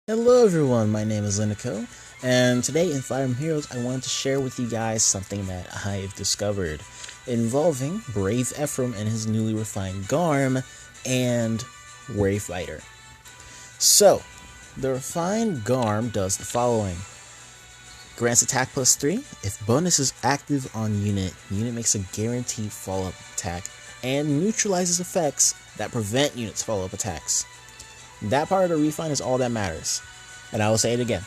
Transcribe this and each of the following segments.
Hello everyone, my name is Linico, and today in Fire Emblem Heroes I wanted to share with you guys something that I've discovered involving Brave Ephraim and his newly refined Garm and Wary Fighter. So, the refined Garm does the following. Grants attack plus 3. If bonus is active on unit makes a guaranteed follow-up attack and neutralizes effects that prevent units' follow-up attacks. That part of the refine is all that matters. And I will say it again.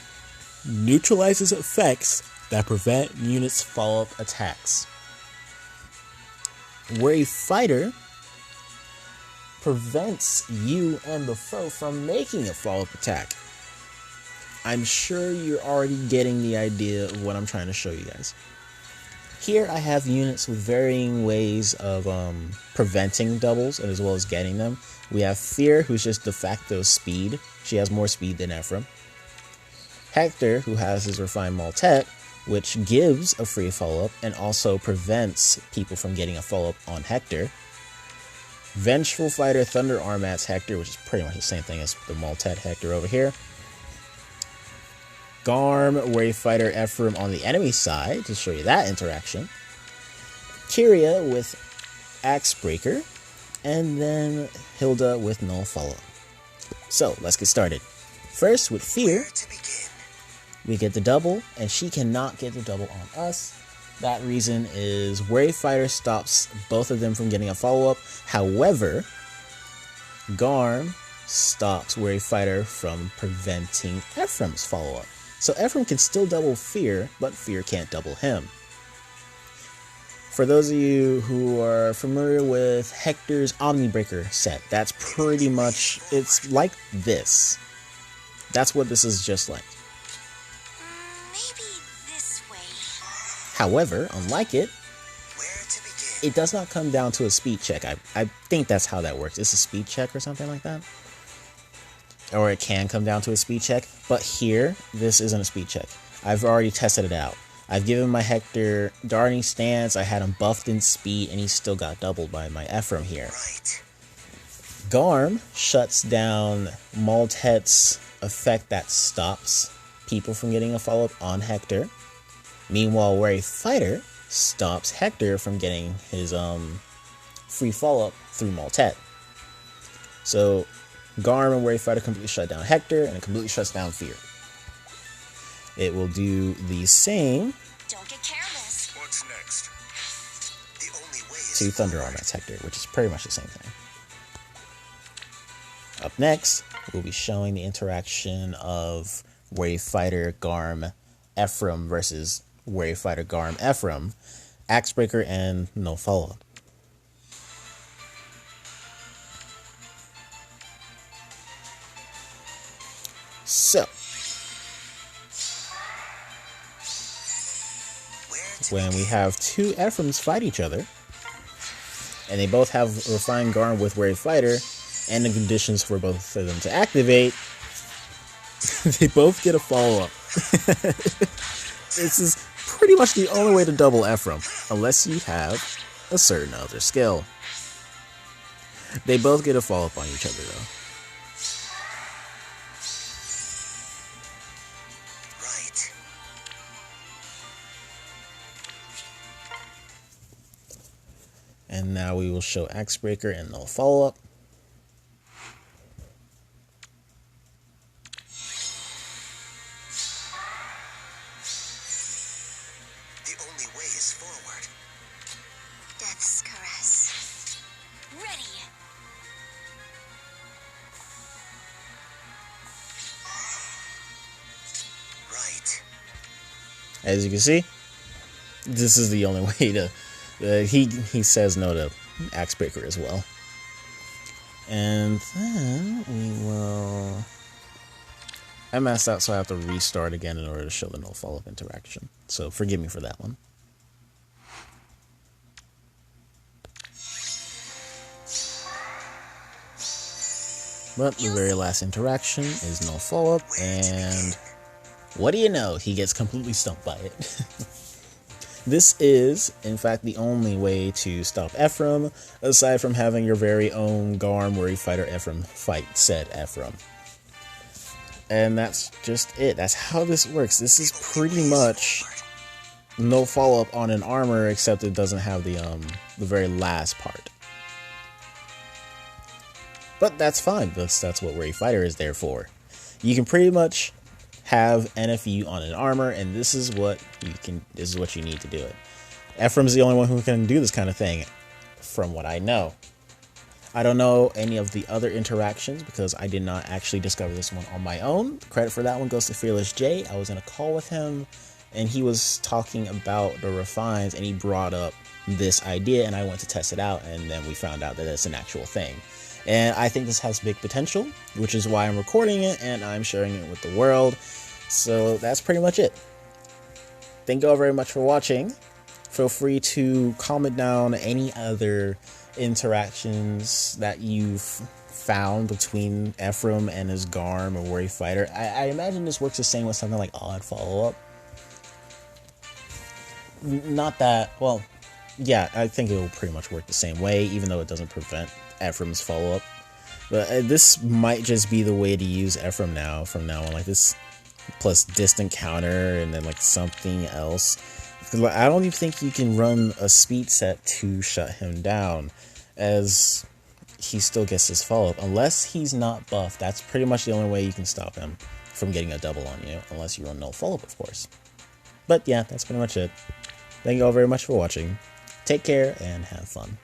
Neutralizes effects that prevent units' follow-up attacks. Wary Fighter prevents you and the foe from making a follow-up attack. I'm sure you're already getting the idea of what I'm trying to show you guys. Here I have units with varying ways of preventing doubles and as well as getting them. We have Fear, who's just de facto speed. She has more speed than Ephraim. Hector, who has his refined Maltet, which gives a free follow-up and also prevents people from getting a follow-up on Hector. Vengeful Fighter Thunder Armat's Hector, which is pretty much the same thing as the Maltet Hector over here. Garm, Wary Fighter, Ephraim on the enemy side, to show you that interaction. Kyria with Axebreaker, and then Hilda with Null Follow. So, let's get started. First, with Fear, we get the double, and she cannot get the double on us. That reason is Wary Fighter stops both of them from getting a follow-up. However, Garm stops Wary Fighter from preventing Ephraim's follow-up. So Ephraim can still double Fear, but Fear can't double him. For those of you who are familiar with Hector's Omnibreaker set, that's pretty much, it's like this. That's what this is just like. Maybe this way. However, unlike it, it does not come down to a speed check. I think that's how that works. It's a speed check or something like that. Or it can come down to a speed check, but here, this isn't a speed check. I've already tested it out. I've given my Hector Darting Stance, I had him buffed in speed, and he still got doubled by my Ephraim here. Right. Garm shuts down Maltet's effect that stops people from getting a follow-up on Hector. Meanwhile, Wary Fighter stops Hector from getting his free follow-up through Maltet. So Garm and Wary Fighter completely shut down Hector, and it completely shuts down Fear. It will do the same Don't get careless. What's next? The only way is to Thunder Armat's Hector, which is pretty much the same thing. Up next, we'll be showing the interaction of Wary Fighter Garm Ephraim versus Wary Fighter Garm Ephraim, Axebreaker, and no follow-up. So, when we have two Ephraims fight each other, and they both have refined Garm with Wary Fighter, and the conditions for both of them to activate, they both get a follow-up. This is pretty much the only way to double Ephraim, unless you have a certain other skill. They both get a follow-up on each other, though. right. And now we will show Axebreaker and no follow-up. The only way is forward. Death's caress. Ready. Right. As you can see, this is the only way to... he says no to Axebreaker as well. And then we will... I messed up, so I have to restart again in order to show the no follow-up interaction. So forgive me for that one. But the very last interaction is no follow-up, and what do you know? He gets completely stumped by it. This is, in fact, the only way to stop Ephraim, aside from having your very own Garm, Wary Fighter Ephraim fight said Ephraim. And that's just it. That's how this works. This is pretty much no follow-up on an armor, except it doesn't have the very last part. But that's fine, because that's what Wary Fighter is there for. You can pretty much have NFU on an armor, and this is what you need to do it. Ephraim's the only one who can do this kind of thing, from what I know. I don't know any of the other interactions because I did not actually discover this one on my own. Credit for that one goes to Fearless J. I was in a call with him and he was talking about the refines and he brought up this idea and I went to test it out, and then we found out that it's an actual thing. And I think this has big potential, which is why I'm recording it and I'm sharing it with the world. So that's pretty much it. Thank you all very much for watching. Feel free to comment down any other interactions that you've found between Ephraim and his Garm or Wary Fighter. I imagine this works the same with something like odd follow-up. Not that, well, yeah, I think it will pretty much work the same way, even though it doesn't prevent Ephraim's follow-up. But this might just be the way to use Ephraim now, from now on, like this plus distant counter and then like something else. I don't even think you can run a speed set to shut him down, as he still gets his follow-up. Unless he's not buffed, that's pretty much the only way you can stop him from getting a double on you, unless you run no follow-up, of course. But yeah, that's pretty much it. Thank you all very much for watching. Take care and have fun.